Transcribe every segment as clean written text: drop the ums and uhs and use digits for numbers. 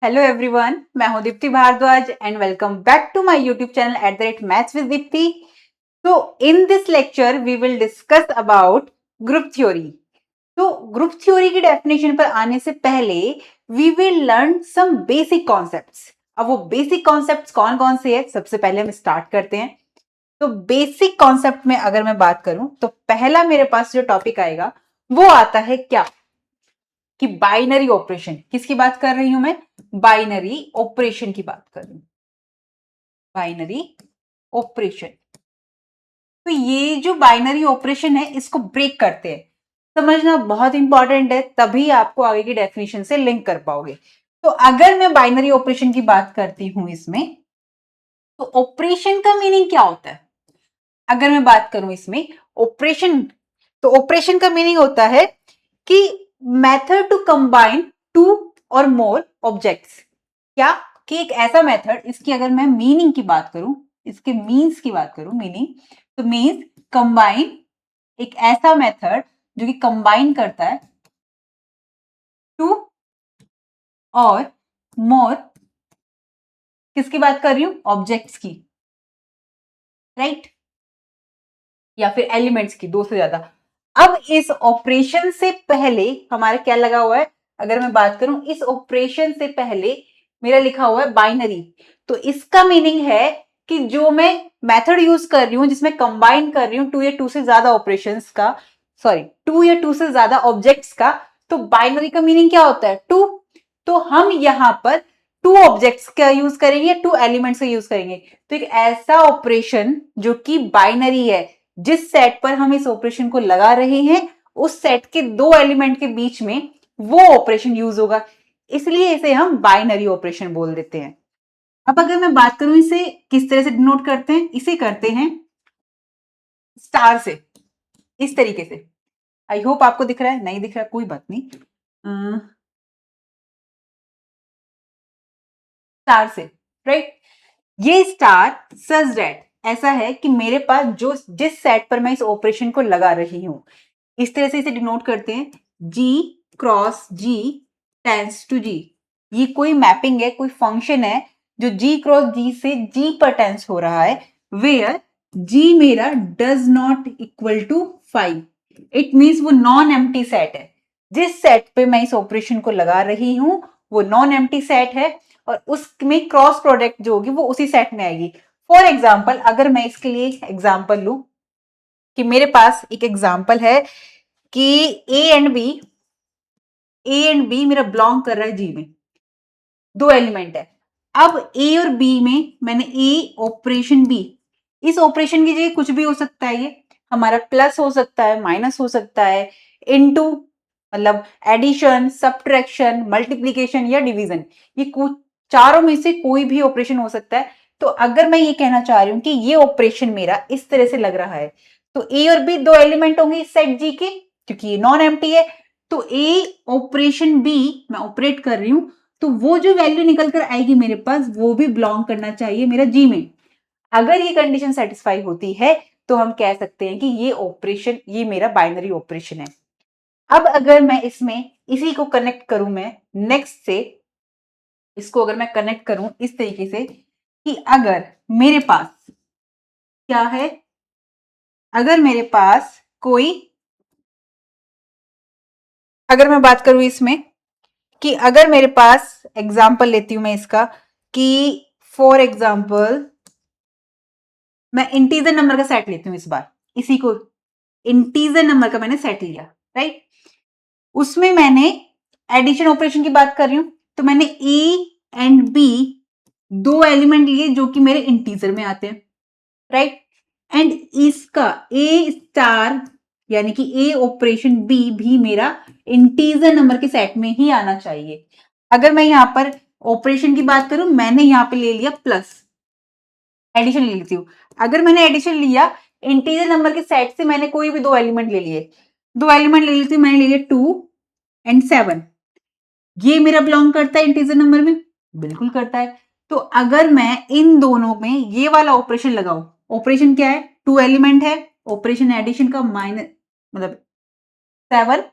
Hello everyone, मैं हूं Deepti Bhardwaj and welcome back to my YouTube channel @maths with Deepti. तो in this lecture we will discuss about group theory. तो group theory की definition पर आने से पहले we will learn some basic concepts. अब वो बेसिक कॉन्सेप्ट्स कौन कौन से हैं, सबसे पहले हम स्टार्ट करते हैं। तो बेसिक कॉन्सेप्ट में अगर मैं बात करूं तो पहला मेरे पास जो टॉपिक आएगा वो आता है क्या कि बाइनरी ऑपरेशन। किसकी बात कर रही हूं मैं? बाइनरी ऑपरेशन की बात कर रही हूं। Binary operation. तो ये जो बाइनरी ऑपरेशन है इसको ब्रेक करते हैं, समझना बहुत इंपॉर्टेंट है, तभी आपको आगे की डेफिनेशन से लिंक कर पाओगे। तो अगर मैं बाइनरी ऑपरेशन की बात करती हूं इसमें, तो ऑपरेशन का मीनिंग क्या होता है? अगर मैं बात करूं इसमें ऑपरेशन, तो ऑपरेशन का मीनिंग होता है कि मेथड टू कंबाइन टू और मोर ऑब्जेक्ट्स। क्या कि एक ऐसा मेथड, इसकी अगर मैं मीनिंग की बात करूं, इसके मीन्स की बात करूं, मीनिंग तो मीन्स कंबाइन, एक ऐसा मेथड जो कि कंबाइन करता है टू और मोर, किसकी बात कर रही हूं? ऑब्जेक्ट्स की, राइट? या फिर एलिमेंट्स की, दो से ज्यादा। अब इस ऑपरेशन से पहले हमारा क्या लगा हुआ है? अगर मैं बात करूं इस ऑपरेशन से पहले मेरा लिखा हुआ है बाइनरी। तो इसका मीनिंग है कि जो मैं मेथड यूज कर रही हूं जिसमें कंबाइन कर रही हूं टू या टू से ज्यादा ऑपरेशंस का, सॉरी टू या टू से ज्यादा ऑब्जेक्ट्स का, तो बाइनरी का मीनिंग क्या होता है? टू। तो हम यहां पर टू ऑब्जेक्ट्स का यूज करेंगे, टू एलिमेंट्स का यूज करेंगे। तो एक ऐसा ऑपरेशन जो कि बाइनरी है, जिस सेट पर हम इस ऑपरेशन को लगा रहे हैं उस सेट के दो एलिमेंट के बीच में वो ऑपरेशन यूज होगा, इसलिए इसे हम बाइनरी ऑपरेशन बोल देते हैं। अब अगर मैं बात करूं इसे किस तरह से डिनोट करते हैं, इसे करते हैं स्टार से, इस तरीके से। आई होप आपको दिख रहा है, नहीं दिख रहा कोई बात नहीं। स्टार से, राइट? ये स्टार सच दैट ऐसा है कि मेरे पास जो जिस सेट पर मैं इस ऑपरेशन को लगा रही हूं, इस तरह से इसे डिनोट करते हैं G cross G tends to G। ये कोई मैपिंग है, कोई फंक्शन है जो G क्रॉस G से G पर टेंस हो रहा है, वेयर G मेरा does not equal to 5। It means वो नॉन एम्प्टी सेट है। जिस सेट पे मैं इस ऑपरेशन को लगा रही हूं वो नॉन एम्प्टी सेट है, और उसमें क्रॉस प्रोडक्ट जो होगी वो उसी सेट में आएगी। फॉर एग्जाम्पल, अगर मैं इसके लिए एग्जाम्पल लू कि मेरे पास एक एग्जाम्पल है कि ए एंड बी मेरा बिलोंग कर रहा है जी में, दो एलिमेंट है। अब ए और बी में मैंने ए ऑपरेशन बी, इस ऑपरेशन की जगह कुछ भी हो सकता है, ये हमारा प्लस हो सकता है, माइनस हो सकता है, इनटू मतलब एडिशन, सब्ट्रैक्शन, मल्टीप्लीकेशन या डिवीजन, ये कुछ चारों में से कोई भी ऑपरेशन हो सकता है। तो अगर मैं ये कहना चाह रही हूं कि ये ऑपरेशन मेरा इस तरह से लग रहा है, तो ए और बी दो एलिमेंट होंगे इस सेट जी के, क्योंकि ये नॉन एम्प्टी है। तो ए ऑपरेशन बी मैं ऑपरेट कर रही हूं, तो वो जो वैल्यू निकल कर आएगी मेरे पास वो भी बिलोंग करना चाहिए मेरा जी में। अगर ये कंडीशन सेटिस्फाई होती है तो हम कह सकते हैं कि ये ऑपरेशन, ये मेरा बाइनरी ऑपरेशन है। अब अगर मैं इसमें इसी को कनेक्ट करूं, मैं नेक्स्ट से इसको अगर मैं कनेक्ट करूं इस तरीके से कि अगर मेरे पास क्या है, अगर मेरे पास कोई, अगर मैं बात करूं इसमें कि अगर मेरे पास एग्जाम्पल लेती हूं मैं इसका कि फॉर एग्जाम्पल मैं इंटीजर नंबर का सेट लेती हूं इस बार, इसी को इंटीजर नंबर का मैंने सेट लिया, राइट? उसमें मैंने एडिशन ऑपरेशन की बात कर रही हूं, तो मैंने ए एंड बी दो एलिमेंट लिए जो कि मेरे इंटीजर में आते हैं, राइट? एंड इसका ए स्टार यानी कि ए ऑपरेशन बी भी मेरा इंटीजर नंबर के सेट में ही आना चाहिए। अगर मैं यहां पर ऑपरेशन की बात करूं, मैंने यहां पे ले लिया प्लस, एडिशन ले लेती हूँ। अगर मैंने एडिशन लिया इंटीजर नंबर के सेट से, मैंने कोई भी दो एलिमेंट ले लिए, दो एलिमेंट ले लेती हूँ, मैंने ले लिया 2 एंड 7, ये मेरा बिलोंग करता है इंटीजर नंबर में? बिल्कुल करता है। तो अगर मैं इन दोनों में ये वाला ऑपरेशन लगाऊं, ऑपरेशन क्या है? टू एलिमेंट है, ऑपरेशन एडिशन का माइनस मतलब 7,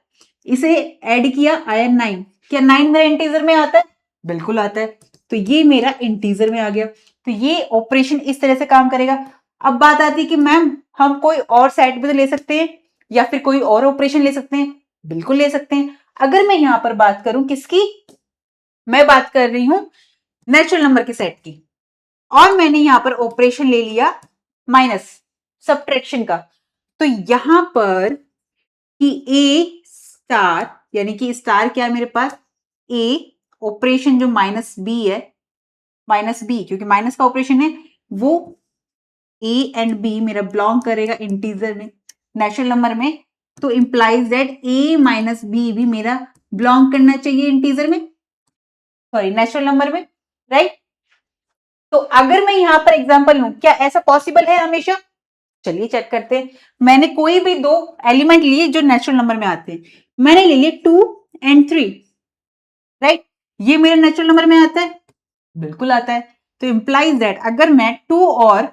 इसे ऐड किया आया 9, क्या 9 मेरा इंटीजर में आता है? बिल्कुल आता है। तो ये मेरा इंटीजर में आ गया। तो ये ऑपरेशन इस तरह से काम करेगा। अब बात आती है कि मैम हम कोई और साइड पे तो ले सकते हैं या फिर कोई और ऑपरेशन ले सकते हैं। बिल्कुल ले सकते हैं। अगर मैं यहां पर बात करूं किसकी, मैं बात कर रही हूं नेचुरल नंबर के सेट की, और मैंने यहां पर ऑपरेशन ले लिया माइनस, सब्ट्रैक्शन का। तो यहां पर कि ए स्टार, यानी कि स्टार क्या है मेरे पास, ए ऑपरेशन जो माइनस बी है, माइनस बी क्योंकि माइनस का ऑपरेशन है, वो ए एंड बी मेरा बिलोंग करेगा इंटीजर में, नेचुरल नंबर में। तो implies that a minus b भी मेरा बिलोंग करना चाहिए इंटीजर में, सॉरी नेचुरल नंबर में, राइट। तो अगर मैं यहां पर एग्जांपल लूं, क्या ऐसा पॉसिबल है हमेशा? चलिए चेक करते हैं। मैंने कोई भी दो एलिमेंट लिए जो नेचुरल नंबर में आते हैं, मैंने ले लिए 2 एंड 3, राइट। ये मेरे नेचुरल नंबर में आता है, बिल्कुल आता है। तो इंप्लाइज दैट अगर मैं 2 और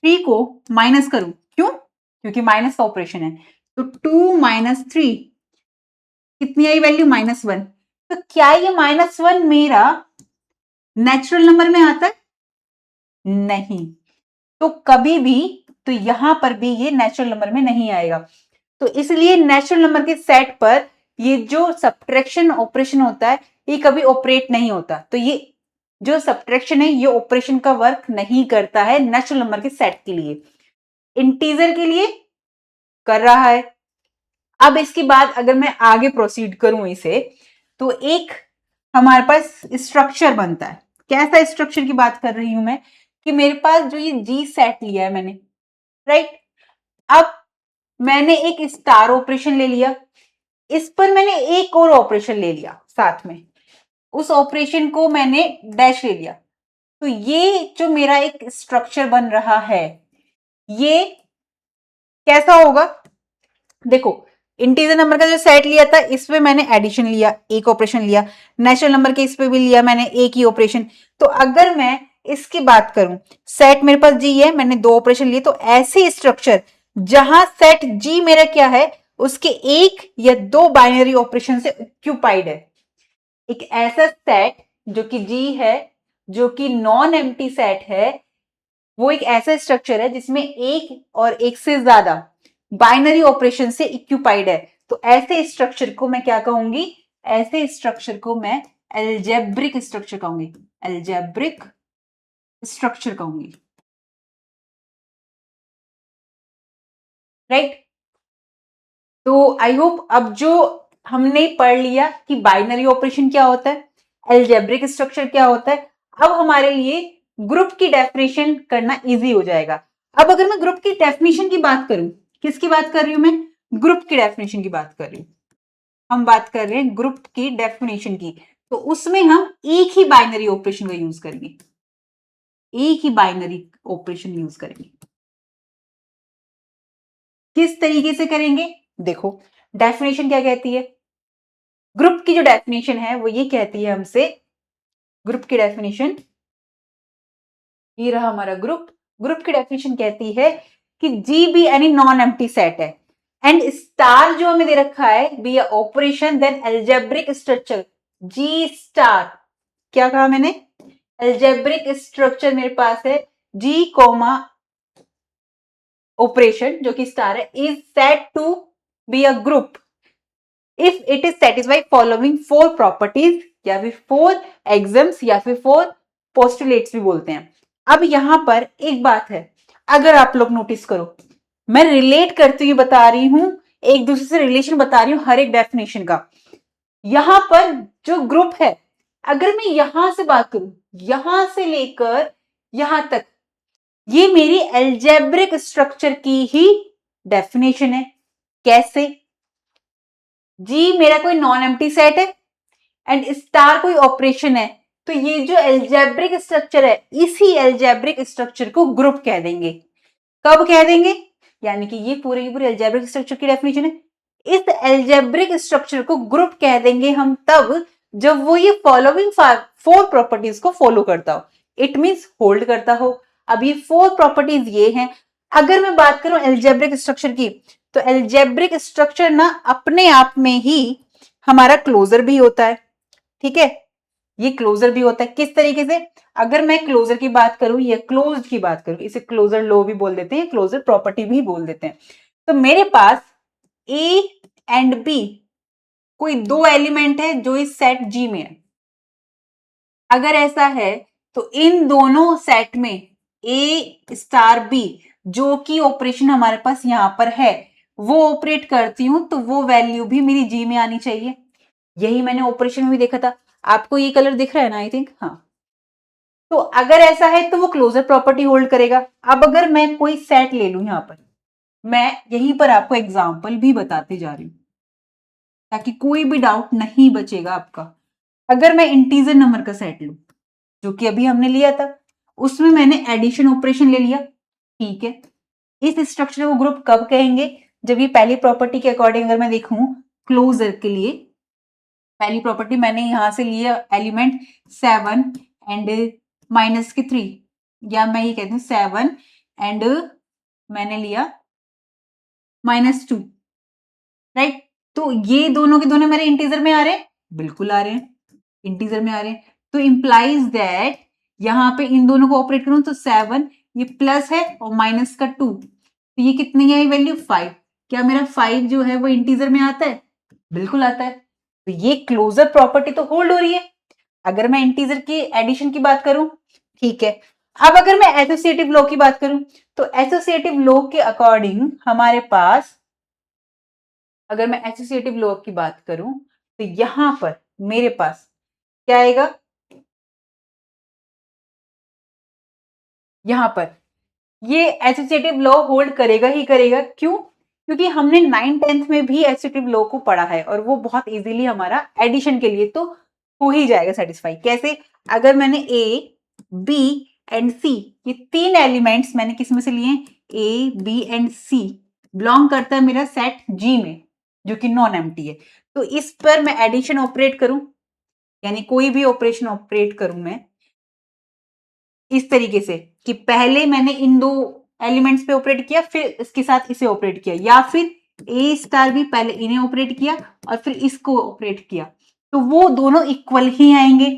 3 को माइनस करूं, क्यों? क्योंकि माइनस का ऑपरेशन है। तो 2 माइनस 3 कितनी आई वैल्यू? -1। तो क्या ये -1 मेरा नेचुरल नंबर में आता है? नहीं। तो कभी भी, तो यहां पर भी ये नेचुरल नंबर में नहीं आएगा। तो इसलिए नेचुरल नंबर के सेट पर ये जो सब्ट्रैक्शन ऑपरेशन होता है, ये कभी ऑपरेट नहीं होता। तो ये जो सब्ट्रैक्शन है, ये ऑपरेशन का वर्क नहीं करता है नेचुरल नंबर के सेट के लिए। इंटीजर के लिए कर रहा है। अब इसके बाद अगर मैं आगे प्रोसीड करूं इसे, तो एक हमारे पास स्ट्रक्चर बनता है। कैसा स्ट्रक्चर की बात कर रही हूं मैं, कि मेरे पास जो ये जी सेट लिया है मैंने, राइट। अब मैंने एक स्टार ऑपरेशन ले लिया, इस पर मैंने एक और ऑपरेशन ले लिया साथ में, उस ऑपरेशन को मैंने डैश ले लिया। तो ये जो मेरा एक स्ट्रक्चर बन रहा है, ये कैसा होगा? देखो, इंटीजर नंबर का जो सेट लिया था, इसमें मैंने एडिशन लिया, एक ऑपरेशन लिया। नेचुरल नंबर के इस पे भी लिया मैंने एक ही ऑपरेशन। तो अगर मैं इसकी बात करूं, सेट मेरे पास जी है, मैंने दो ऑपरेशन लिए। तो ऐसे स्ट्रक्चर जहां सेट जी मेरा क्या है, उसके एक या दो बाइनरी ऑपरेशन से ऑक्यूपाइड है। एक ऐसा सेट जो कि जी है, जो कि नॉन एम्प्टी सेट है, वो एक ऐसा स्ट्रक्चर है जिसमें एक और एक से ज्यादा बाइनरी ऑपरेशन से इक्यूपाइड है। तो ऐसे स्ट्रक्चर को मैं क्या कहूंगी? ऐसे स्ट्रक्चर को मैं एल्जेब्रिक स्ट्रक्चर कहूंगी, एल्जेब्रिक स्ट्रक्चर कहूंगी, राइट। तो आई होप अब जो हमने पढ़ लिया कि बाइनरी ऑपरेशन क्या होता है, एल्जेब्रिक स्ट्रक्चर क्या होता है, अब हमारे लिए ग्रुप की डेफिनेशन करना इजी हो जाएगा। अब अगर मैं ग्रुप की डेफिनेशन की बात करूं, किसकी बात कर रही हूं मैं? ग्रुप की डेफिनेशन की बात कर रही हूं। हम बात कर रहे हैं ग्रुप की डेफिनेशन की, तो उसमें हम एक ही बाइनरी ऑपरेशन का यूज करेंगे, एक ही बाइनरी ऑपरेशन यूज करेंगे। किस तरीके से करेंगे? देखो, डेफिनेशन क्या कहती है? ग्रुप की जो डेफिनेशन है वो ये कहती है हमसे, ग्रुप की डेफिनेशन, ये रहा हमारा ग्रुप। ग्रुप की डेफिनेशन कहती है कि G be any non empty set है एंड स्टार जो हमें दे रखा है be operation then algebraic structure G star. क्या कहा मैंने? एल्जेब्रिक स्ट्रक्चर मेरे पास है जी कोमा ऑपरेशन जो कि स्टार है, is set to be a group if it is satisfy following 4 properties, या फिर 4 एग्जम्स, या फिर 4 पोस्टुलेट्स भी बोलते हैं। अब यहां पर एक बात है, अगर आप लोग नोटिस करो, मैं रिलेट करते हुए बता रही हूं, एक दूसरे से रिलेशन बता रही हूं हर एक डेफिनेशन का। यहां पर जो ग्रुप है, अगर मैं यहां से बात करूं, यहां से लेकर यहां तक, ये मेरी एल्जेब्रिक स्ट्रक्चर की ही डेफिनेशन है। कैसे? जी मेरा कोई नॉन एम्प्टी सेट है एंड स्टार कोई ऑपरेशन है, तो ये जो एल्जेब्रिक स्ट्रक्चर है, इसी एल्जेब्रिक स्ट्रक्चर को ग्रुप कह देंगे। कब कह देंगे? यानी कि ये पूरे की पूरे एल्जेब्रिक स्ट्रक्चर की डेफिनेशन है। इस एल्जेब्रिक स्ट्रक्चर को ग्रुप कह देंगे हम तब जब वो ये फॉलोइंग 4 प्रॉपर्टीज को फॉलो करता हो, इट मींस होल्ड करता हो। अब ये 4 प्रॉपर्टीज ये हैं। अगर मैं बात करूं एल्जेब्रिक स्ट्रक्चर की, तो एल्जेब्रिक स्ट्रक्चर ना अपने आप में ही हमारा क्लोजर भी होता है, ठीक है। ये क्लोजर भी होता है। किस तरीके से? अगर मैं क्लोजर की बात करूं या क्लोज्ड की बात करूं, इसे क्लोजर लॉ भी बोल देते हैं, क्लोजर प्रॉपर्टी भी बोल देते हैं। तो मेरे पास ए एंड बी कोई दो एलिमेंट है जो इस सेट जी में है। अगर ऐसा है तो इन दोनों सेट में ए स्टार बी जो कि ऑपरेशन हमारे पास यहां पर है वो ऑपरेट करती हूं तो वो वैल्यू भी मेरी जी में आनी चाहिए। यही मैंने ऑपरेशन में भी देखा था। आपको ये कलर दिख रहा है ना? आई थिंक हाँ। तो अगर ऐसा है तो वो क्लोजर प्रॉपर्टी होल्ड करेगा। अब अगर मैं कोई सेट ले लूं यहां पर, मैं यहीं पर आपको एग्जांपल भी बताते जा रही हूं ताकि कोई भी डाउट नहीं बचेगा आपका। अगर मैं इंटीजर नंबर का सेट लूं जो कि अभी हमने लिया था, उसमें मैंने एडिशन ऑपरेशन ले लिया, ठीक है। इस स्ट्रक्चर को ग्रुप कब कहेंगे? जब ये पहली प्रॉपर्टी के अकॉर्डिंग अगर मैं देखूं क्लोजर के लिए, पहली प्रॉपर्टी मैंने यहां से लिया एलिमेंट 7 एंड माइनस के 3, या मैं ये कहती हूँ 7 एंड मैंने लिया -2, राइट। तो ये दोनों के दोनों मेरे इंटीजर में आ रहे हैं, बिल्कुल आ रहे हैं, इंटीजर में आ रहे हैं। तो इंप्लाइज दैट यहां पे इन दोनों को ऑपरेट करूं तो 7 ये प्लस है और माइनस का 2, तो ये कितनी है वैल्यू 5। क्या मेरा 5 जो है वो इंटीजर में आता है? बिल्कुल आता है। तो ये क्लोजर प्रॉपर्टी तो होल्ड हो रही है अगर मैं इंटीजर की एडिशन की बात करूं, ठीक है। अब अगर मैं एसोसिएटिव लॉ की बात करूं तो एसोसिएटिव लॉ के अकॉर्डिंग हमारे पास, अगर मैं एसोसिएटिव लॉ की बात करूं तो यहां पर मेरे पास क्या आएगा? यहां पर ये एसोसिएटिव लॉ होल्ड करेगा ही करेगा। क्यों? क्योंकि हमने 9th-10th में भी एसोसिएटिव लॉ को पढ़ा है और वो बहुत इजीली हमारा एडिशन के लिए तो हो ही जाएगा सेटिस्फाई। कैसे? अगर मैंने ए बी एंड सी ये तीन एलिमेंट्स मैंने किस में से लिए? A b and c belong करता है मेरा सेट जी में जो कि नॉन एम्प्टी है। तो इस पर मैं एडिशन ऑपरेट करूं, यानी कोई भी ऑपरेशन ऑपरेट करूं मैं इस तरीके से कि पहले मैंने इन दो एलिमेंट्स पे ऑपरेट किया फिर इसके साथ इसे ऑपरेट किया, या फिर ए स्टार भी पहले इन्हें ऑपरेट किया और फिर इसको ऑपरेट किया, तो वो दोनों इक्वल ही आएंगे,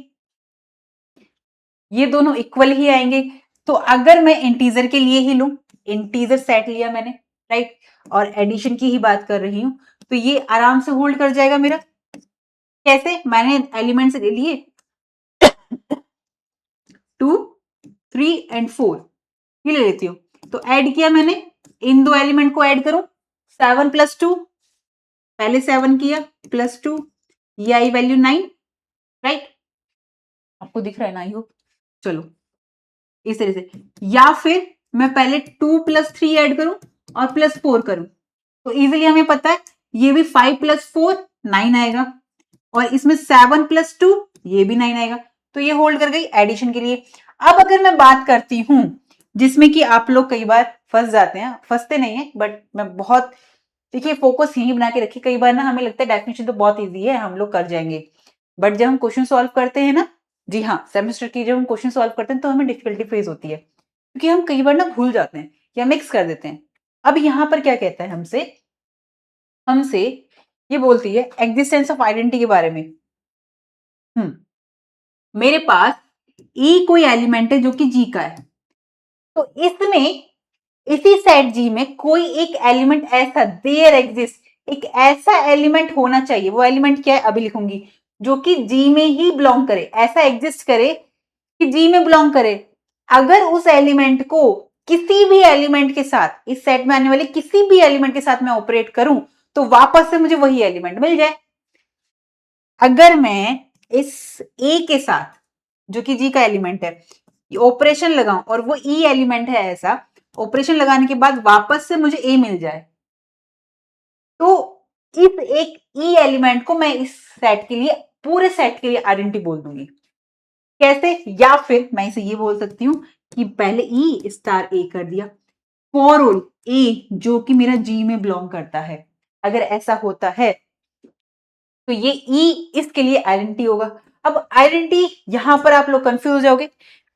ये दोनों इक्वल ही आएंगे। तो अगर मैं इंटीजर के लिए ही लूं, इंटीजर सेट लिया मैंने, राइट, और एडिशन की ही बात कर रही हूं, तो ये आराम से होल्ड कर जाएगा मेरा। कैसे? मैंने एलिमेंट्स ले लिए 2 3 एंड 4, ये ले लेती हूँ। तो ऐड किया मैंने, इन दो एलिमेंट को ऐड करो, 7 प्लस 2, पहले 7 किया प्लस 2, ये आई वैल्यू 9, राइट। आपको दिख रहा है ना? I hope. चलो इस तरह से, या फिर मैं पहले 2 प्लस 3 ऐड करूं और प्लस 4 करूं, तो इजीली हमें पता है ये भी 5 प्लस 4 9 आएगा और इसमें 7 प्लस 2 ये भी 9 आएगा। तो ये होल्ड कर गई एडिशन के लिए। अब अगर मैं बात करती हूं जिसमें कि आप लोग कई बार फंस जाते हैं, फंसते नहीं है बट मैं बहुत, देखिए फोकस यही बना के रखिए। कई बार ना हमें लगता है डेफिनेशन तो बहुत इजी है हम लोग कर जाएंगे, बट जब हम क्वेश्चन सॉल्व करते हैं ना, जी हाँ, सेमेस्टर की जब हम क्वेश्चन सॉल्व करते हैं तो हमें डिफिकल्टी फेस होती है क्योंकि हम कई बार ना भूल जाते हैं या मिक्स कर देते हैं। अब यहां पर क्या कहता है हमसे, हमसे ये बोलती है एग्जिस्टेंस ऑफ आइडेंटिटी के बारे में। मेरे पास ई कोई एलिमेंट है जो कि जी का है, तो इसमें इसी सेट जी में कोई एक एलिमेंट ऐसा देयर एग्जिस्ट, एक ऐसा एलिमेंट होना चाहिए, वो एलिमेंट क्या है अभी लिखूंगी, जो कि जी में ही बिलोंग करे, ऐसा एग्जिस्ट करे कि जी में बिलोंग करे। अगर उस एलिमेंट को किसी भी एलिमेंट के साथ, इस सेट में आने वाले किसी भी एलिमेंट के साथ मैं ऑपरेट करूं तो वापस से मुझे वही एलिमेंट मिल जाए। अगर मैं इस ए के साथ जो कि जी का एलिमेंट है ऑपरेशन लगाऊं और वो ई एलिमेंट है ऐसा, ऑपरेशन लगाने के बाद वापस से मुझे ए मिल जाए, तो इस एक ई एलिमेंट को मैं इस सेट के लिए, पूरे सेट के लिए आइडेंटिटी बोल दूंगी। कैसे? या फिर मैं इसे ये बोल सकती हूँ कि पहले ई स्टार ए कर दिया फॉर ऑल ए जो कि मेरा जी में बिलोंग करता है। अगर ऐसा होता है तो ये ई इसके लिए आइडेंटिटी होगा। अब आइडेंटिटी यहां पर आप लोग कंफ्यूज हो जाओगे,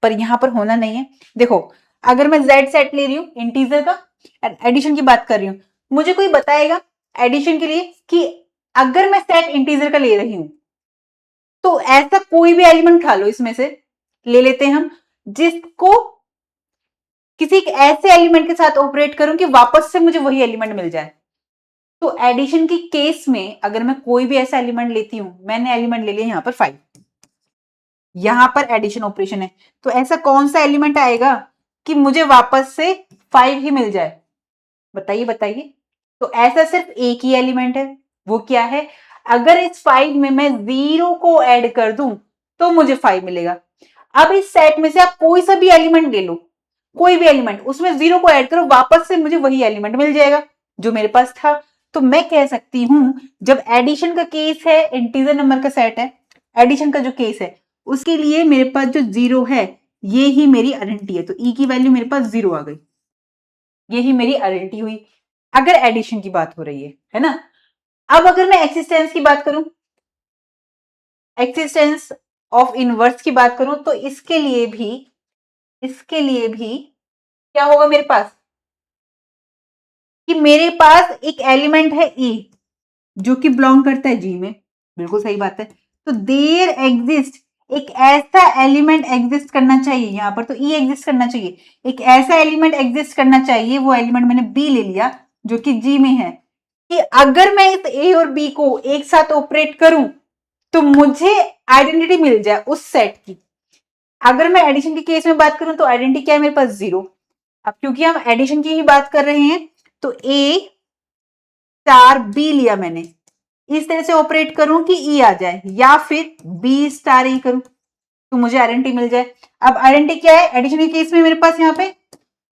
पर यहां पर होना नहीं है। देखो, अगर मैं जेड सेट ले रही हूं इंटीजर का, एडिशन की बात कर रही हूं, मुझे कोई बताएगा एडिशन के लिए कि अगर मैं सेट इंटीजर का ले रही हूं तो ऐसा कोई भी एलिमेंट उठा लो, इसमें से ले लेते हैं हम, जिसको किसी एक ऐसे एलिमेंट के साथ ऑपरेट करूं कि वापस से मुझे वही एलिमेंट मिल जाए। तो एडिशन की केस में अगर मैं कोई भी ऐसा एलिमेंट लेती हूं, मैंने एलिमेंट ले लिया यहां पर 5, यहां पर एडिशन ऑपरेशन है, तो ऐसा कौन सा एलिमेंट आएगा कि मुझे वापस से 5 ही मिल जाए? बताइए बताइए। तो ऐसा सिर्फ एक ही एलिमेंट है, वो क्या है? अगर इस 5 में मैं 0 को ऐड कर दूं तो मुझे 5 मिलेगा। अब इस सेट में से आप कोई सा भी एलिमेंट ले लो, कोई भी एलिमेंट, उसमें 0 को ऐड करो, वापस से मुझे वही एलिमेंट मिल जाएगा जो मेरे पास था। तो मैं कह सकती हूं, जब एडिशन का केस है, इंटीजर नंबर का सेट है, एडिशन का जो केस है, उसके लिए मेरे पास जो 0 है, ये ही मेरी आइडेंटिटी है। तो ई की वैल्यू मेरे पास 0 आ गई, यही मेरी आइडेंटिटी हुई, अगर एडिशन की बात हो रही है ना। अब अगर मैं एक्सिस्टेंस की बात करूं, एक्सिस्टेंस ऑफ इनवर्स की बात करूं, तो इसके लिए भी क्या होगा मेरे पास, कि मेरे पास एक एलिमेंट है ए, जो कि बिलोंग करता है जी में, बिल्कुल सही बात है। तो देयर एग्जिस्ट, एक ऐसा एलिमेंट एग्जिस्ट करना चाहिए, यहां पर तो ई एग्जिस्ट करना चाहिए, एक ऐसा एलिमेंट एग्जिस्ट करना चाहिए, वो एलिमेंट मैंने बी ले लिया जो कि जी में है, कि अगर मैं इस ए और बी को एक साथ ऑपरेट करूं तो मुझे आइडेंटिटी मिल जाए उस सेट की। अगर मैं एडिशन के केस में बात करूं तो आइडेंटिटी क्या है मेरे पास, 0। अब क्योंकि हम एडिशन की ही बात कर रहे हैं, तो ए स्टार बी लिया मैंने, इस तरह से ऑपरेट करूं कि ई आ जाए, या फिर बी स्टार ई करूं तो मुझे आइडेंटिटी मिल जाए। अब आइडेंटिटी क्या है एडिशन के केस में मेरे पास, यहां पे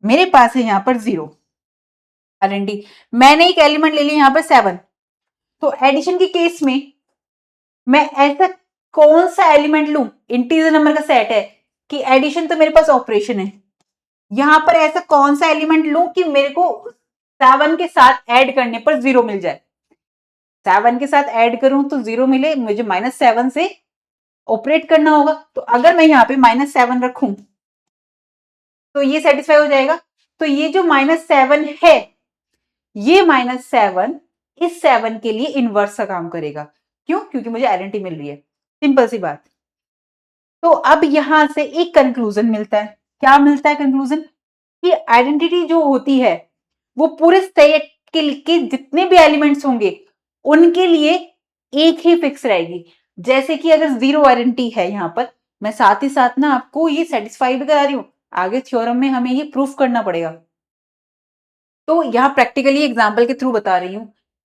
मेरे पास है यहां पर 0 आइडेंटिटी। मैंने एक एलिमेंट ले लिया यहां पर 7, तो एडिशन के केस में मैं ऐसा कौन सा एलिमेंट लूं, इंटीजर नंबर का सेट है, कि एडिशन तो मेरे पास ऑपरेशन है, यहां पर ऐसा कौन सा एलिमेंट लूं कि मेरे को 7 के साथ ऐड करने पर 0 मिल जाए। 7 के साथ ऐड करूं तो 0 मिले, मुझे -7 से ऑपरेट करना होगा। तो अगर मैं यहां पे -7 रखूं तो ये सेटिस्फाई हो जाएगा। तो ये जो -7 है, ये -7 इस 7 के लिए इनवर्स का काम करेगा। क्यों? क्योंकि मुझे आइडेंटिटी मिल रही है, सिंपल सी बात। तो अब यहां से एक कंक्लूजन मिलता है, क्या मिलता है कंक्लूजन, कि आइडेंटिटी जो होती है वो पूरे सेट के जितने भी एलिमेंट्स होंगे उनके लिए एक ही फिक्स रहेगी। जैसे कि अगर 0 आइडेंटिटी है यहां पर, मैं साथ ही साथ ना आपको ये सेटिस्फाइड करा रही हूं, आगे थ्योरम में हमें ये प्रूफ करना पड़ेगा। तो यहां प्रैक्टिकली एग्जांपल के थ्रू बता रही हूं।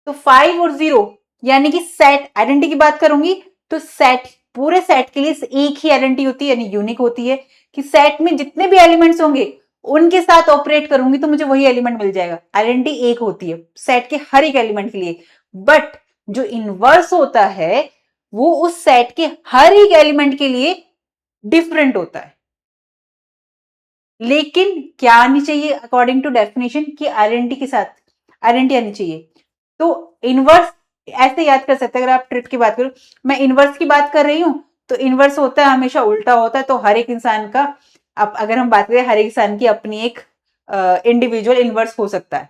तो 5 और 0 यानी कि सेट आइडेंटिटी की बात करूंगी तो सेट, पूरे सेट के लिए एक ही आइडेंटिटी होती है, यानी यूनिक होती है, कि सेट में जितने भी एलिमेंट्स होंगे उनके साथ ऑपरेट करूंगी तो मुझे वही एलिमेंट मिल जाएगा। आइडेंटिटी एक होती है सेट के हर एक एलिमेंट के लिए, बट जो इनवर्स होता है वो उस सेट के हर एक एलिमेंट के लिए डिफरेंट होता है। लेकिन क्या आनी चाहिए अकॉर्डिंग टू डेफिनेशन, की आइडेंटिटी के साथ आइडेंटिटी आनी चाहिए। तो इनवर्स ऐसे याद कर सकते हैं, अगर आप ट्रिक की बात करो, मैं इनवर्स की बात कर रही हूं, तो इनवर्स होता है हमेशा उल्टा होता है। तो हर एक इंसान का, अब अगर हम बात करें, हर एक इंसान की अपनी एक इंडिविजुअल इनवर्स हो सकता है।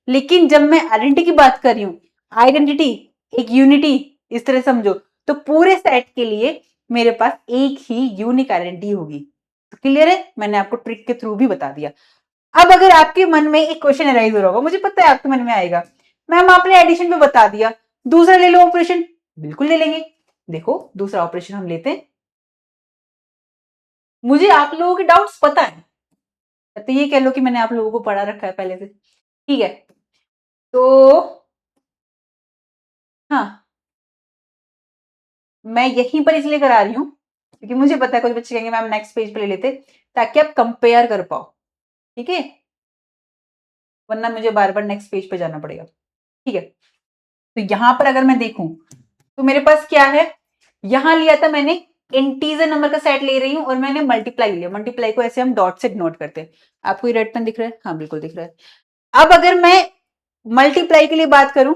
लेकिन जब मैं आइडेंटिटी की बात कर रही हूं, आइडेंटिटी एक यूनिटी, इस तरह समझो, तो पूरे सेट के लिए मेरे पास एक ही यूनिक आइडेंटिटी होगी। तो क्लियर है, मैंने आपको ट्रिक के थ्रू भी बता दिया। अब अगर आपके मन में एक क्वेश्चन अराइज हो रहा होगा, मुझे पता है आपके मन में आएगा, मैम आपने एडिशन पे बता दिया, दूसरा ले लो ऑपरेशन। बिल्कुल ले लेंगे। देखो दूसरा ऑपरेशन हम लेते हैं, मुझे आप लोगों के डाउट्स पता है, तो ये कह लो कि मैंने आप लोगों को पढ़ा रखा है पहले से, ठीक है। तो हाँ, मैं यहीं पर इसलिए करा रही हूं क्योंकि मुझे पता है कुछ बच्चे कहेंगे मैम नेक्स्ट पेज पे ले लेते, ताकि आप कंपेयर कर पाओ, ठीक है, वरना मुझे बार बार नेक्स्ट पेज पे जाना पड़ेगा, ठीक है। तो यहां पर अगर मैं देखूं तो मेरे पास क्या है, यहां लिया था मैंने इंटीजर नंबर का सेट ले रही हूं और मैंने मल्टीप्लाई लिया, मल्टीप्लाई को ऐसे हम डॉट से डिनोट करते हैं। आपको ये रेड पेन दिख रहा है? हाँ बिल्कुल दिख रहा है। अब अगर मैं मल्टीप्लाई के लिए बात करूं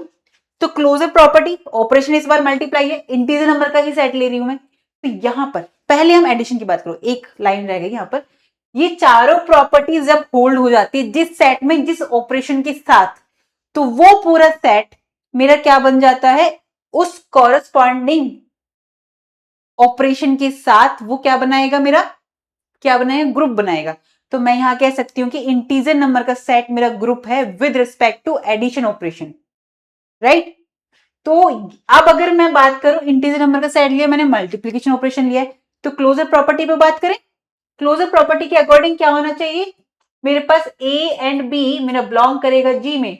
तो क्लोजर प्रॉपर्टी, ऑपरेशन इस बार मल्टीप्लाई है, इंटीजर नंबर का ही सेट ले रही हूं मैं। तो यहां पर पहले हम एडिशन की बात करो, एक लाइन रह गई यहां पर, ये चारों प्रॉपर्टीज जब होल्ड हो जाती है जिस सेट में जिस ऑपरेशन के साथ, तो वो पूरा सेट मेरा क्या बन जाता है, उस कॉरस्पॉन्डिंग ऑपरेशन के साथ वो क्या बनाएगा, मेरा क्या बनाएगा, ग्रुप बनाएगा। तो मैं यहां कह सकती हूं कि इंटीजर नंबर का सेट मेरा ग्रुप है with respect to addition operation, right. तो अब अगर मैं बात करूं, इंटीजर नंबर का सेट लिया मैंने, मल्टीप्लीकेशन ऑपरेशन लिया है, तो क्लोजर प्रॉपर्टी पे बात करें। क्लोजर प्रॉपर्टी के अकॉर्डिंग क्या होना चाहिए, मेरे पास ए एंड बी मेरा बिलोंग करेगा जी में,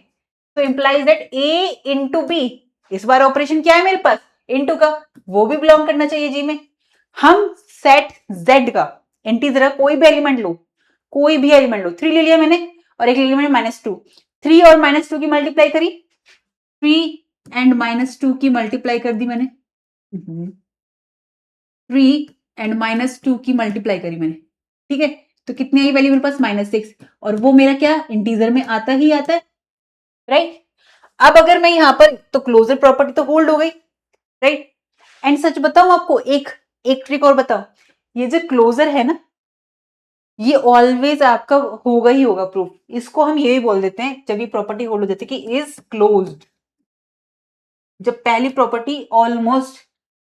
तो implies that a into b, इस बार ऑपरेशन क्या है मेरे पास, इंटू का, वो भी बिलोंग करना चाहिए जी में। हम सेट जेड का इंटीजर कोई भी एलिमेंट लो, कोई भी एलिमेंट लो, 3 ले लिया मैंने और एक ले लिया मैंने -2, 3 और -2 की मल्टीप्लाई करी, 3 एंड -2 की मल्टीप्लाई कर दी मैंने, 3 एंड -2 की मल्टीप्लाई करी मैंने, ठीक है। तो कितनी आई वैल्यू मेरे पास, -6, और वो मेरा क्या इंटीजर में आता ही आता है, राइट। अब अगर मैं यहां पर, तो क्लोजर प्रॉपर्टी तो होल्ड हो गई, राइट। एंड सच बताऊं आपको, एक एक ट्रिक और बताओ, ये जो क्लोजर है ना, ये ऑलवेज आपका होगा ही होगा प्रूफ। इसको हम ये भी बोल देते हैं जब ये प्रॉपर्टी होल्ड हो जाती है कि इज क्लोज्ड, जब पहली प्रॉपर्टी ऑलमोस्ट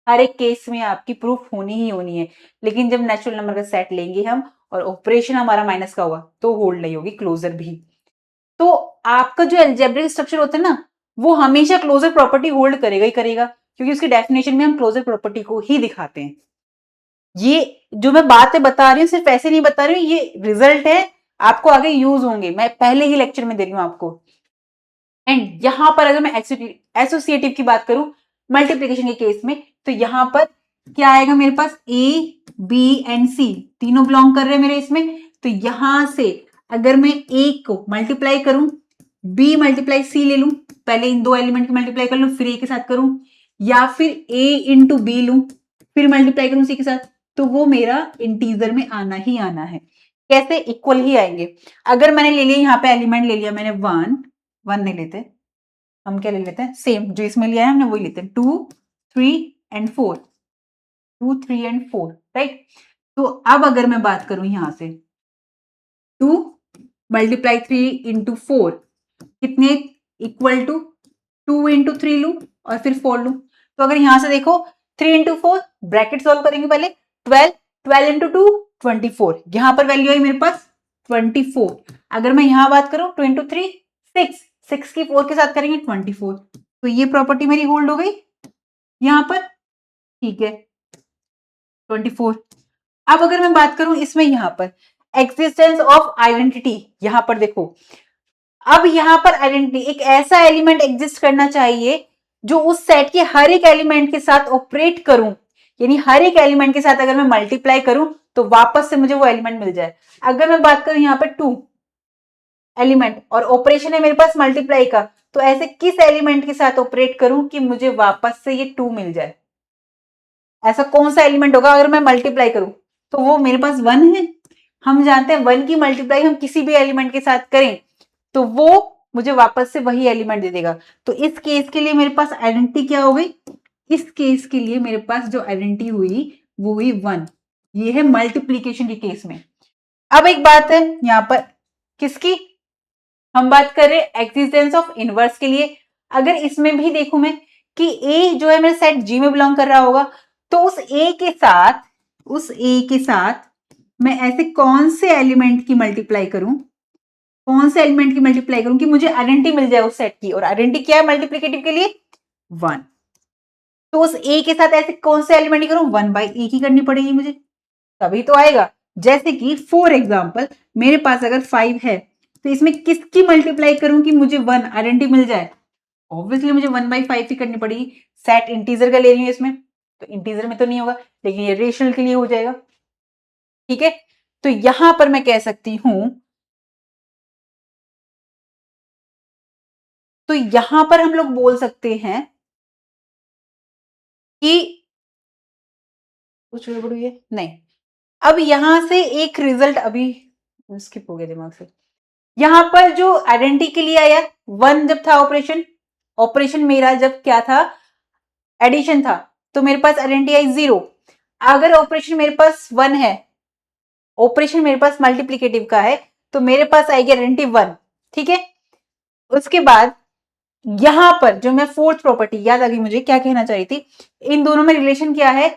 हर एक केस में आपकी प्रूफ होनी ही होनी है। लेकिन जब नेचुरल नंबर का सेट लेंगे हम और ऑपरेशन हमारा माइनस का होगा तो होल्ड नहीं होगी क्लोजर भी। तो आपका जो अलजेब्रिक स्ट्रक्चर होता है ना, वो हमेशा क्लोजर प्रॉपर्टी होल्ड करेगा ही करेगा, क्योंकि उसकी डेफिनेशन में हम क्लोजर प्रॉपर्टी को ही दिखाते हैं। ये जो मैं बातें बता रही हूँ सिर्फ ऐसे नहीं बता रही हूँ, ये रिजल्ट है, आपको आगे यूज होंगे, मैं पहले ही लेक्चर में दे रही हूँ आपको। एंड यहां पर अगर मैं एसोसिएटिव की बात करूं मल्टीप्लीकेशन के केस में, तो यहां पर क्या आएगा मेरे पास, ए बी एंड सी तीनों बिलोंग कर रहे हैं मेरे इसमें। तो यहां से अगर मैं ए को मल्टीप्लाई करूं, बी मल्टीप्लाई सी ले लूं, पहले इन दो एलिमेंट की मल्टीप्लाई कर लूं फिर ए के साथ करूं, या फिर ए इंटू बी लूं फिर मल्टीप्लाई करूं सी के साथ, तो वो मेरा इंटीजर में आना ही आना है। कैसे, इक्वल ही आएंगे। अगर मैंने ले लिया यहाँ पे एलिमेंट ले लिया मैंने 1 नहीं लेते, हम क्या ले लेते हैं, सेम जो इसमें लिया है हमने वही लेते हैं, 2 3 एंड 4, 2 3 एंड 4, राइट। तो अब अगर मैं बात करूं यहां से 2 मल्टीप्लाई 3 इंटू 4 कितने, इक्वल टू 2 इंटू 3 लू और फिर 4 लू। तो अगर यहां से देखो 3 इंटू 4 ब्रैकेट सॉल्व करेंगे पहले, 12 12 इंटू 2 24, यहां पर वैल्यू आई मेरे पास 24। अगर मैं यहां बात करूं 2 इंटू 3 6, 6 की 4 के साथ करेंगे 24, तो ये प्रॉपर्टी मेरी होल्ड हो गई यहां पर, ठीक है 24। अब अगर मैं बात करूं इसमें यहां पर एग्जिस्टेंस ऑफ आइडेंटिटी, यहां पर देखो, अब यहां पर आइडेंटिटी एक ऐसा एलिमेंट एग्जिस्ट करना चाहिए जो उस सेट के हर एक एलिमेंट के साथ ऑपरेट करूं, यानी हर एक एलिमेंट के साथ अगर मैं मल्टीप्लाई करूं तो वापस से मुझे वो एलिमेंट मिल जाए। अगर मैं बात करूं यहां पर 2 एलिमेंट और ऑपरेशन है मेरे पास मल्टीप्लाई का, तो ऐसे किस एलिमेंट के साथ ऑपरेट करूं कि मुझे वापस से ये 2 मिल जाए, ऐसा कौन सा एलिमेंट होगा अगर मैं मल्टीप्लाई करूं, तो वो मेरे पास 1 है। हम जानते हैं 1 की मल्टीप्लाई हम किसी भी एलिमेंट के साथ करें तो वो मुझे वापस से वही एलिमेंट दे देगा। तो इस केस के लिए मेरे पास आइडेंटिटी क्या हो गई, इस केस के लिए मेरे पास जो आइडेंटिटी हुई वो हुई 1। ये है मल्टीप्लीकेशन के केस में। अब एक बात है यहां पर किसकी, हम बात कर रहे हैं एक्सिस्टेंस ऑफ इनवर्स के लिए। अगर इसमें भी देखूं मैं कि ए जो है मेरे सेट जी में बिलोंग कर रहा होगा, तो उस ए के साथ, उस ए के साथ मैं ऐसे कौन से एलिमेंट की मल्टीप्लाई करूं, कौन से एलिमेंट की मल्टीप्लाई करूं कि मुझे आइडेंटिटी मिल जाए उस सेट की, और आइडेंटिटी क्या है मल्टीप्लिकेटिव के लिए 1। तो उस ए के साथ ऐसे कौन से एलिमेंट की करूं, 1/ए की करनी पड़ेगी मुझे, तभी तो आएगा। जैसे कि फॉर एग्जाम्पल मेरे पास अगर 5 है तो इसमें किसकी मल्टीप्लाई करूं कि मुझे 1 आइडेंटिटी मिल जाए, ऑब्वियसली मुझे 1/5 ही करनी पड़ेगी। सेट इंटीजर का ले रही हूं इसमें, तो इंटीजर में तो नहीं होगा लेकिन ये रेशनल के लिए हो जाएगा, ठीक है। तो यहां पर मैं कह सकती हूं, तो यहां पर हम लोग बोल सकते हैं कि कुछ गड़बड़ है नहीं। अब यहां से एक रिजल्ट अभी स्किप हो गया दिमाग से, यहां पर जो आइडेंटिटी के लिए आया 1 जब था ऑपरेशन, ऑपरेशन मेरा जब क्या था एडिशन था, तो मेरे पास आइडेंटिटी आई 0। अगर ऑपरेशन मेरे पास 1 है, ऑपरेशन मेरे पास मल्टीप्लीकेटिव का है, तो मेरे पास आएगी आइडेंटिटी 1, ठीक है। उसके बाद यहां पर जो मैं फोर्थ प्रॉपर्टी, याद आ गई मुझे क्या कहना चाहिए थी, इन दोनों में रिलेशन क्या है,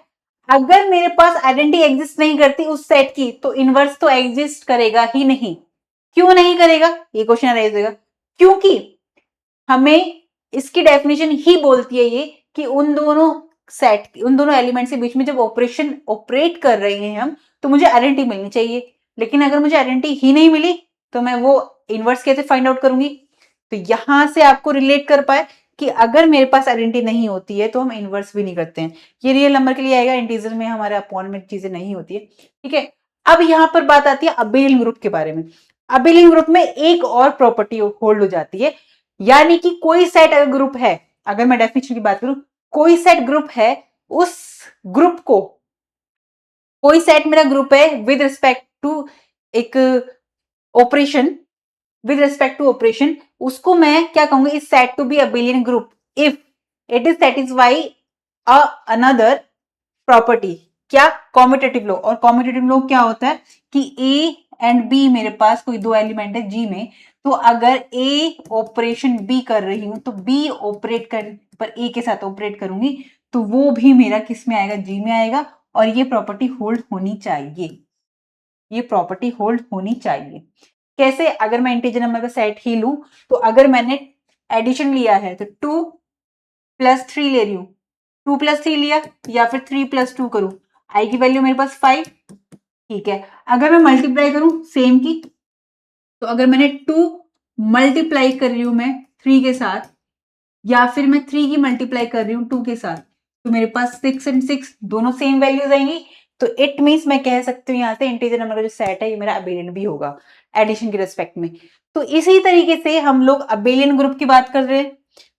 अगर मेरे पास आइडेंटिटी एग्जिस्ट नहीं करती उस सेट की, तो इनवर्स तो एग्जिस्ट करेगा ही नहीं। क्यों नहीं करेगा, ये क्वेश्चन रेज होगा। क्योंकि हमें इसकी डेफिनेशन ही बोलती है ये कि उन दोनों एलिमेंट्स के बीच में जब ऑपरेशन ऑपरेट कर रहे हैं हम, तो मुझे आइडेंटिटी मिलनी चाहिए। लेकिन अगर मुझे आइडेंटिटी ही नहीं मिली, तो मैं वो इनवर्स कैसे फाइंड आउट करूंगी। तो यहां से आपको रिलेट कर पाए कि अगर मेरे पास आइडेंटिटी नहीं होती है तो हम इनवर्स भी नहीं करते हैं। ये रियल नंबर के लिए आएगा, इंटीजर में हमारे अपॉन में चीजें नहीं होती है। ठीक है, अब यहां पर बात आती है अबेलियन ग्रुप के बारे में। अबेलियन ग्रुप में एक और प्रॉपर्टी होल्ड हो जाती है, यानी कि कोई सेट अगर ग्रुप है, अगर मैं डेफिनेशन की बात करूं, कोई सेट ग्रुप है, उस ग्रुप को, कोई सेट मेरा ग्रुप है विद रिस्पेक्ट टू एक operation, with respect to operation, उसको मैं क्या कहूंगी, is set to be abelian group if it is satisfy another property. क्या, कॉम्यूटेटिव लॉ। और कॉम्यूटेटिव लॉ क्या होता है कि ए एंड बी, मेरे पास कोई दो एलिमेंट है जी में, तो अगर ए ऑपरेशन बी कर रही हूं, तो बी ऑपरेट कर पर ए के साथ ऑपरेट करूंगी, तो वो भी मेरा किस में आएगा, जी में आएगा। और ये प्रॉपर्टी होल्ड होनी चाहिए, ये प्रॉपर्टी होल्ड होनी चाहिए। कैसे, अगर मैं इंटीजर नंबर का सेट ही लूं, तो अगर मैंने एडिशन लिया है तो 2+3 ले रही हूं, 2+3 लिया, या फिर 3+2 करूं, आई की वैल्यू मेरे पास 5। ठीक है, अगर मैं मल्टीप्लाई करूं सेम की, तो अगर मैंने 2 मल्टीप्लाई कर रही हूं मैं 3 के साथ, या फिर मैं 3 की मल्टीप्लाई कर रही हूं 2 के साथ, तो मेरे पास 6 एंड 6 दोनों सेम वैल्यूज आएंगी। तो इट मीन्स मैं कह सकती हूँ यहाँ से इंटीजर नंबर का जो सेट है ये मेरा अबेलियन भी होगा एडिशन के रेस्पेक्ट में। तो इसी तरीके से हम लोग अबेलियन ग्रुप की बात कर रहे हैं।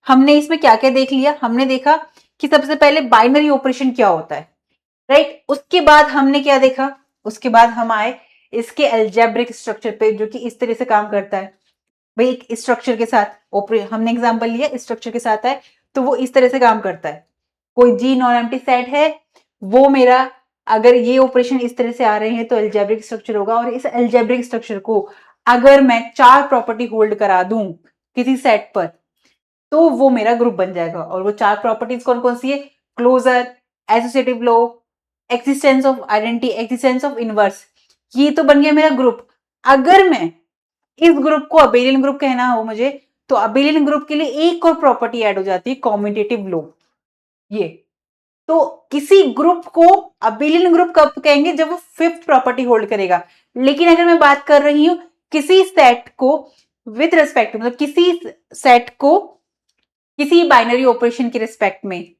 हमने इसमें क्या क्या देख लिया, हमने देखा कि सबसे पहले बाइनरी ऑपरेशन क्या होता है, राइट। उसके बाद हमने क्या देखा, उसके बाद हम आए इसके अलजेब्रिक स्ट्रक्चर पे, जो कि इस तरह से काम करता है। भाई एक स्ट्रक्चर के साथ हमने एग्जांपल लिया, स्ट्रक्चर के साथ है, तो वो इस तरह से काम करता है। कोई जी नॉन एम्प्टी सेट है, वो मेरा, अगर ये ऑपरेशन इस तरह से आ रहे हैं तो अलजेब्रिक स्ट्रक्चर होगा। और इस अलजेब्रिक स्ट्रक्चर को अगर मैं 4 प्रॉपर्टी होल्ड करा दूं किसी सेट पर, तो वो मेरा ग्रुप बन जाएगा। और वो 4 प्रॉपर्टीज कौन कौन सी है, closure, associative law, existence of identity, existence of inverse, ये तो बन गया मेरा ग्रुप। अगर मैं इस ग्रुप को अबेलियन ग्रुप कहना हो मुझे, तो अबेलियन ग्रुप के लिए एक और प्रॉपर्टी ऐड हो जाती है, कॉम्यूटेटिव लॉ। ये तो किसी ग्रुप को अबेलियन ग्रुप कब कहेंगे, जब वो 5th प्रॉपर्टी होल्ड करेगा। लेकिन अगर मैं बात कर रही हूं किसी सेट को विद रिस्पेक्ट, मतलब किसी सेट को किसी बाइनरी ऑपरेशन के रिस्पेक्ट में,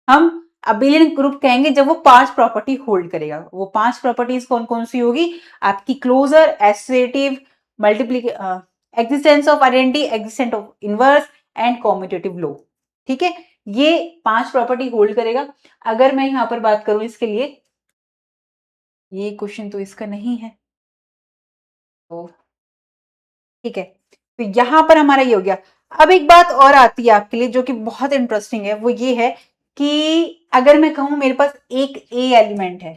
हम अबेलियन ग्रुप कहेंगे जब वो 5 प्रॉपर्टी होल्ड करेगा। वो 5 प्रॉपर्टीज कौन कौन सी होगी, आपकी closure, associative, multiplication, existence of identity, existence of inverse and commutative law. ठीक है, ये 5 प्रॉपर्टी होल्ड करेगा। अगर मैं यहां पर बात करूं इसके लिए, ये क्वेश्चन तो इसका नहीं है, तो ठीक है, तो यहां पर हमारा ये हो गया। अब एक बात और आती है आपके लिए जो कि बहुत इंटरेस्टिंग है, वो ये है कि अगर मैं कहूं मेरे पास एक ए एलिमेंट है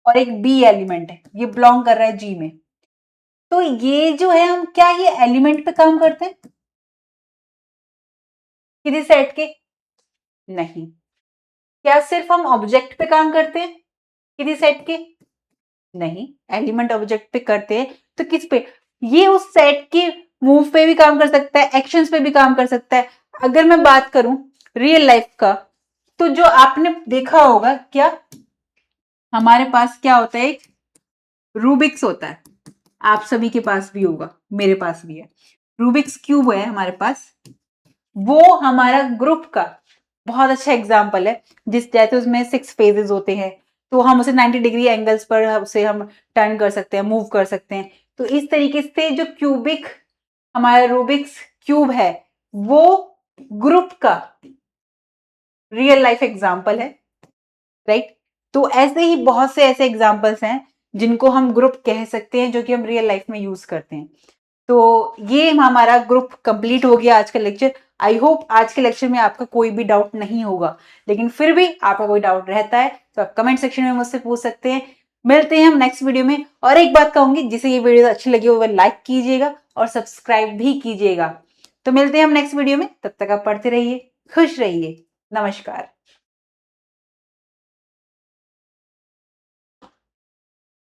और एक बी एलिमेंट है, ये बिलोंग कर रहा है जी में, तो ये जो है, हम क्या ये एलिमेंट पे काम करते हैं किसी सेट के, नहीं। क्या सिर्फ हम ऑब्जेक्ट पे काम करते हैं किसी सेट के, नहीं। एलिमेंट ऑब्जेक्ट पे करते हैं तो किस पे, ये उस सेट के मूव पे भी काम कर सकता है, एक्शंस पे भी काम कर सकता है। अगर मैं बात करूं रियल लाइफ का, तो जो आपने देखा होगा, क्या हमारे पास क्या होता है, एक रूबिक्स होता है, आप सभी के पास भी होगा, मेरे पास भी है, रूबिक्स क्यूब है हमारे पास। वो हमारा ग्रुप का बहुत अच्छा एग्जाम्पल है, जिस जैसे उसमें 6 फेजेस होते हैं, तो हम उसे 90 डिग्री एंगल्स पर उसे हम टर्न कर सकते हैं, मूव कर सकते हैं। तो इस तरीके से जो क्यूबिक हमारा रूबिक्स क्यूब है, वो ग्रुप का रियल लाइफ एग्जाम्पल है, राइट। तो ऐसे ही बहुत से ऐसे एग्जाम्पल्स हैं जिनको हम ग्रुप कह सकते हैं, जो कि हम रियल लाइफ में यूज करते हैं। तो ये हमारा ग्रुप कंप्लीट हो गया आज का लेक्चर। आई होप आज के लेक्चर में आपका कोई भी डाउट नहीं होगा, लेकिन फिर भी आपका कोई डाउट रहता है तो आप कमेंट सेक्शन में मुझसे पूछ सकते हैं। मिलते हैं हम नेक्स्ट वीडियो में। और एक बात कहूंगी, जिसे ये वीडियो अच्छी लगी हो वह लाइक कीजिएगा और सब्सक्राइब भी कीजिएगा। तो मिलते हैं हम नेक्स्ट वीडियो में, तब तक आप पढ़ते रहिए, खुश रहिए, नमस्कार।